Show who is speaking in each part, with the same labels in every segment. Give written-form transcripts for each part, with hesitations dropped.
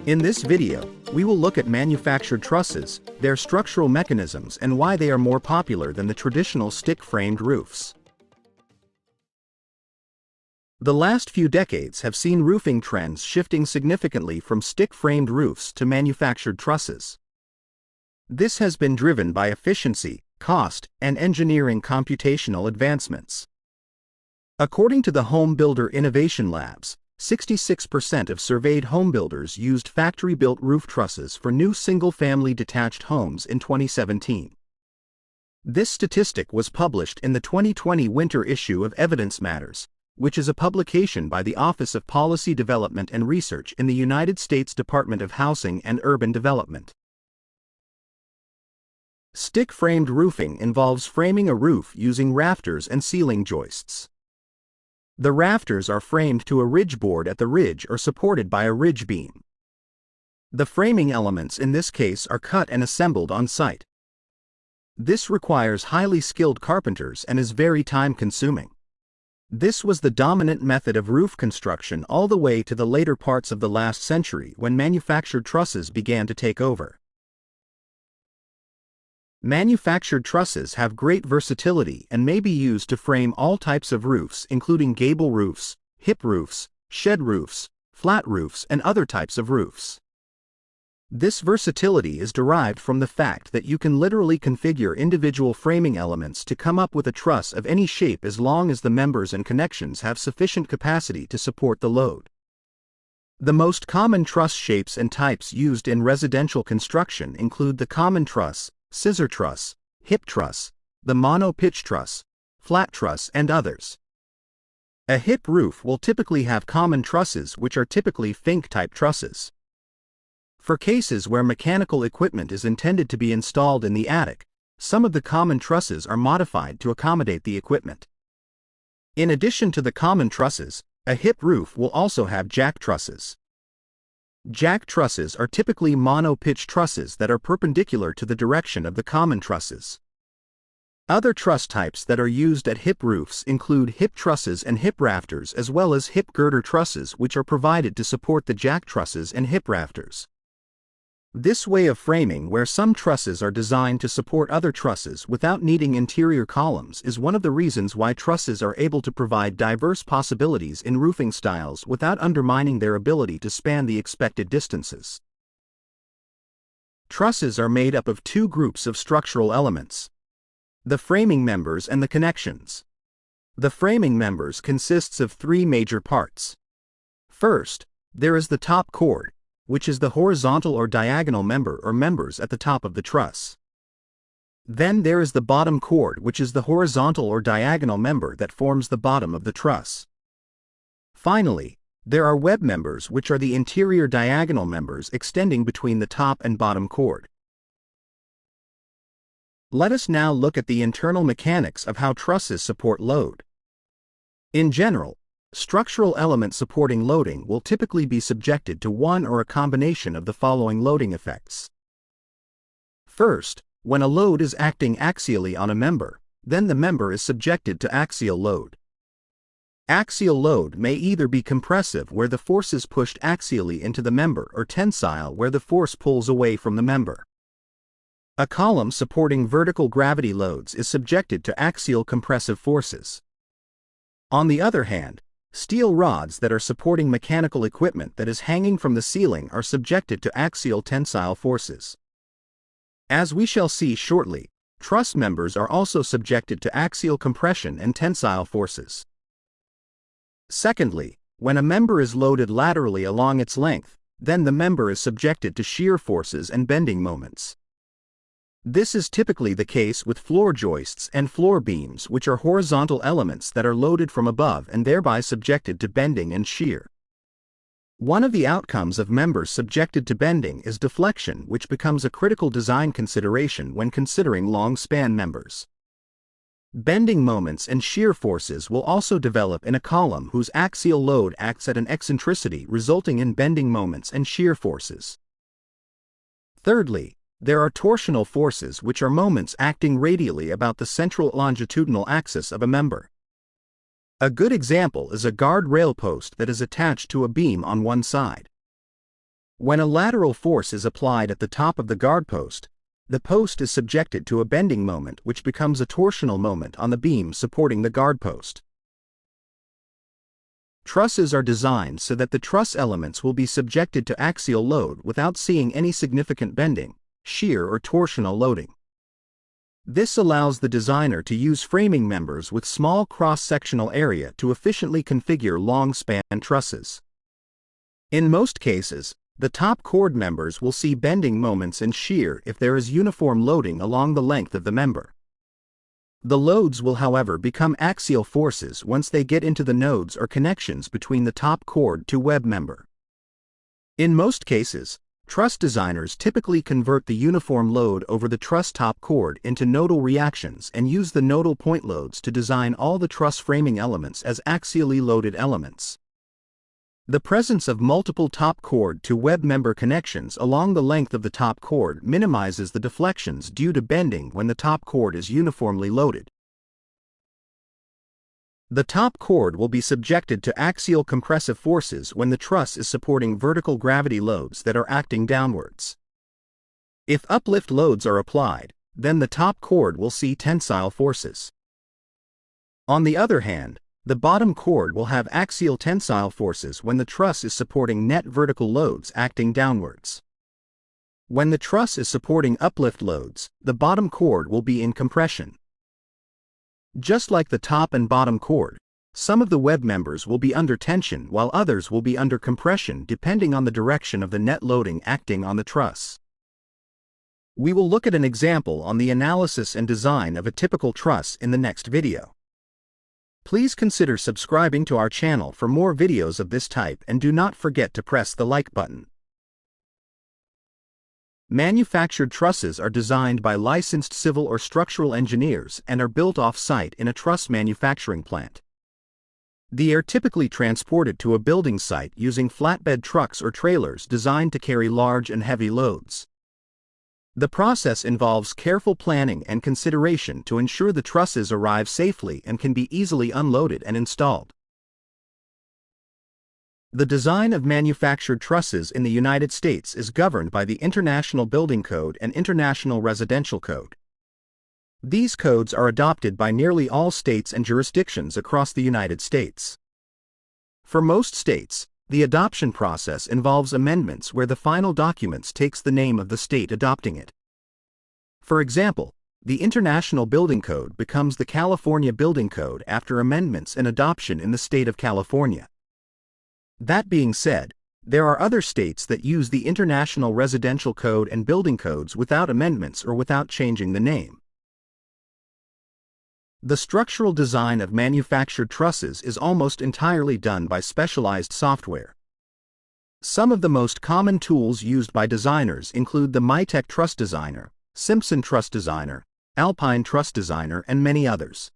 Speaker 1: In this video, we will look at manufactured trusses, their structural mechanisms and why they are more popular than the traditional stick-framed roofs. The last few decades have seen roofing trends shifting significantly from stick-framed roofs to manufactured trusses. This has been driven by efficiency, cost, and engineering computational advancements. According to the Home Builder Innovation Labs, 66% of surveyed homebuilders used factory-built roof trusses for new single-family detached homes in 2017. This statistic was published in the 2020 winter issue of Evidence Matters, which is a publication by the Office of Policy Development and Research in the United States Department of Housing and Urban Development. Stick-framed roofing involves framing a roof using rafters and ceiling joists. The rafters are framed to a ridge board at the ridge or supported by a ridge beam. The framing elements in this case are cut and assembled on site. This requires highly skilled carpenters and is very time-consuming. This was the dominant method of roof construction all the way to the later parts of the last century when manufactured trusses began to take over. Manufactured trusses have great versatility and may be used to frame all types of roofs including gable roofs, hip roofs, shed roofs, flat roofs and other types of roofs. This versatility is derived from the fact that you can literally configure individual framing elements to come up with a truss of any shape as long as the members and connections have sufficient capacity to support the load. The most common truss shapes and types used in residential construction include the common truss, scissor truss, hip truss, the mono-pitch truss, flat truss and others. A hip roof will typically have common trusses which are typically Fink-type trusses. For cases where mechanical equipment is intended to be installed in the attic, some of the common trusses are modified to accommodate the equipment. In addition to the common trusses, a hip roof will also have jack trusses. Jack trusses are typically mono-pitch trusses that are perpendicular to the direction of the common trusses. Other truss types that are used at hip roofs include hip trusses and hip rafters as well as hip girder trusses which are provided to support the jack trusses and hip rafters. This way of framing where some trusses are designed to support other trusses without needing interior columns is one of the reasons why trusses are able to provide diverse possibilities in roofing styles without undermining their ability to span the expected distances. Trusses are made up of two groups of structural elements: the framing members and the connections. The framing members consists of three major parts. First, there is the top chord, which is the horizontal or diagonal member or members at the top of the truss. Then there is the bottom chord, which is the horizontal or diagonal member that forms the bottom of the truss. Finally, there are web members, which are the interior diagonal members extending between the top and bottom chord. Let us now look at the internal mechanics of how trusses support load. In general, structural elements supporting loading will typically be subjected to one or a combination of the following loading effects. First, when a load is acting axially on a member, then the member is subjected to axial load. Axial load may either be compressive where the force is pushed axially into the member or tensile where the force pulls away from the member. A column supporting vertical gravity loads is subjected to axial compressive forces. On the other hand, steel rods that are supporting mechanical equipment that is hanging from the ceiling are subjected to axial tensile forces. As we shall see shortly, truss members are also subjected to axial compression and tensile forces. Secondly, when a member is loaded laterally along its length, then the member is subjected to shear forces and bending moments. This is typically the case with floor joists and floor beams, which are horizontal elements that are loaded from above and thereby subjected to bending and shear. One of the outcomes of members subjected to bending is deflection, which becomes a critical design consideration when considering long-span members. Bending moments and shear forces will also develop in a column whose axial load acts at an eccentricity, resulting in bending moments and shear forces. Thirdly, there are torsional forces, which are moments acting radially about the central longitudinal axis of a member. A good example is a guard rail post that is attached to a beam on one side. When a lateral force is applied at the top of the guard post, the post is subjected to a bending moment which becomes a torsional moment on the beam supporting the guard post. Trusses are designed so that the truss elements will be subjected to axial load without seeing any significant bending, shear or torsional loading. This allows the designer to use framing members with small cross-sectional area to efficiently configure long-span trusses. In most cases, the top chord members will see bending moments and shear if there is uniform loading along the length of the member. The loads will, however, become axial forces once they get into the nodes or connections between the top chord to web member. In most cases, truss designers typically convert the uniform load over the truss top chord into nodal reactions and use the nodal point loads to design all the truss framing elements as axially loaded elements. The presence of multiple top chord to web member connections along the length of the top chord minimizes the deflections due to bending when the top chord is uniformly loaded. The top chord will be subjected to axial compressive forces when the truss is supporting vertical gravity loads that are acting downwards. If uplift loads are applied, then the top chord will see tensile forces. On the other hand, the bottom chord will have axial tensile forces when the truss is supporting net vertical loads acting downwards. When the truss is supporting uplift loads, the bottom chord will be in compression. Just like the top and bottom chord, some of the web members will be under tension while others will be under compression depending on the direction of the net loading acting on the truss. We will look at an example on the analysis and design of a typical truss in the next video. Please consider subscribing to our channel for more videos of this type and do not forget to press the like button. Manufactured trusses are designed by licensed civil or structural engineers and are built off-site in a truss manufacturing plant. They are typically transported to a building site using flatbed trucks or trailers designed to carry large and heavy loads. The process involves careful planning and consideration to ensure the trusses arrive safely and can be easily unloaded and installed. The design of manufactured trusses in the United States is governed by the International Building Code and International Residential Code. These codes are adopted by nearly all states and jurisdictions across the United States. For most states, the adoption process involves amendments where the final documents takes the name of the state adopting it. For example, the International Building Code becomes the California Building Code after amendments and adoption in the state of California. That being said, there are other states that use the International Residential Code and Building Codes without amendments or without changing the name. The structural design of manufactured trusses is almost entirely done by specialized software. Some of the most common tools used by designers include the Mytech Truss Designer, Simpson Truss Designer, Alpine Truss Designer, and many others.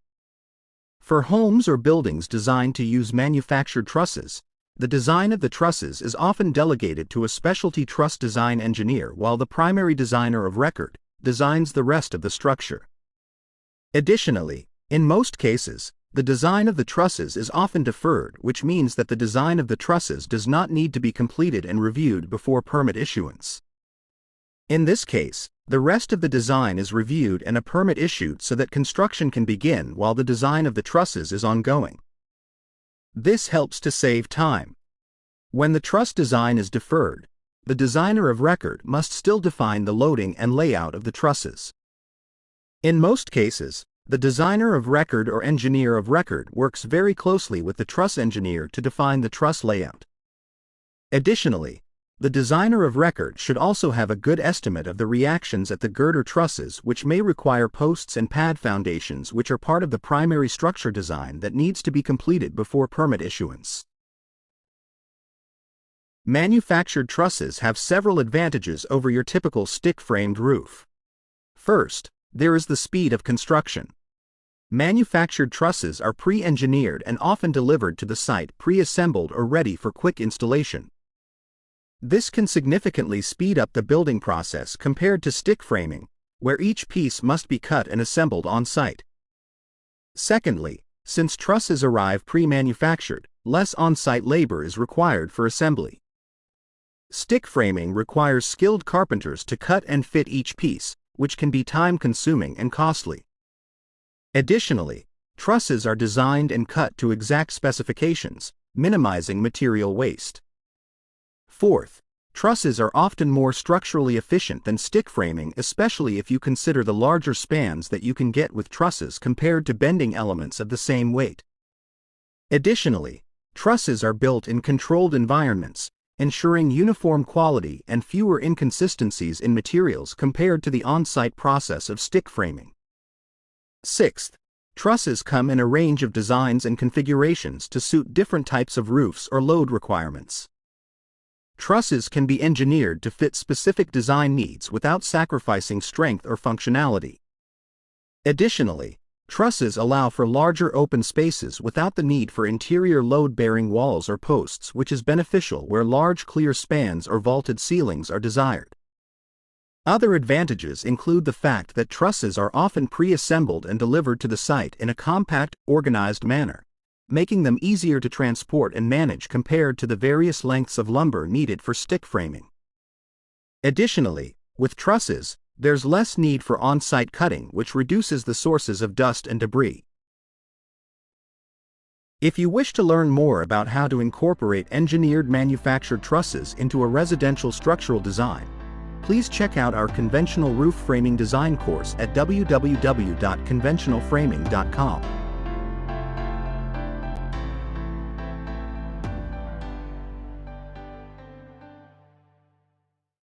Speaker 1: For homes or buildings designed to use manufactured trusses, the design of the trusses is often delegated to a specialty truss design engineer while the primary designer of record designs the rest of the structure. Additionally, in most cases, the design of the trusses is often deferred, which means that the design of the trusses does not need to be completed and reviewed before permit issuance. In this case, the rest of the design is reviewed and a permit issued so that construction can begin while the design of the trusses is ongoing. This helps to save time. When the truss design is deferred, the designer of record must still define the loading and layout of the trusses. In most cases, the designer of record or engineer of record works very closely with the truss engineer to define the truss layout. Additionally, the designer of record should also have a good estimate of the reactions at the girder trusses, which may require posts and pad foundations, which are part of the primary structure design that needs to be completed before permit issuance. Manufactured trusses have several advantages over your typical stick-framed roof. First, there is the speed of construction. Manufactured trusses are pre-engineered and often delivered to the site pre-assembled or ready for quick installation. This can significantly speed up the building process compared to stick framing, where each piece must be cut and assembled on site. Secondly, since trusses arrive pre-manufactured, less on-site labor is required for assembly. Stick framing requires skilled carpenters to cut and fit each piece, which can be time-consuming and costly. Additionally, trusses are designed and cut to exact specifications, minimizing material waste. Fourth, trusses are often more structurally efficient than stick framing, especially if you consider the larger spans that you can get with trusses compared to bending elements of the same weight. Additionally, trusses are built in controlled environments, ensuring uniform quality and fewer inconsistencies in materials compared to the on-site process of stick framing. Sixth, trusses come in a range of designs and configurations to suit different types of roofs or load requirements. Trusses can be engineered to fit specific design needs without sacrificing strength or functionality. Additionally, trusses allow for larger open spaces without the need for interior load-bearing walls or posts, which is beneficial where large clear spans or vaulted ceilings are desired. Other advantages include the fact that trusses are often pre-assembled and delivered to the site in a compact, organized manner, making them easier to transport and manage compared to the various lengths of lumber needed for stick framing. Additionally, with trusses, there's less need for on-site cutting, which reduces the sources of dust and debris. If you wish to learn more about how to incorporate engineered manufactured trusses into a residential structural design, please check out our conventional roof framing design course at www.conventionalframing.com.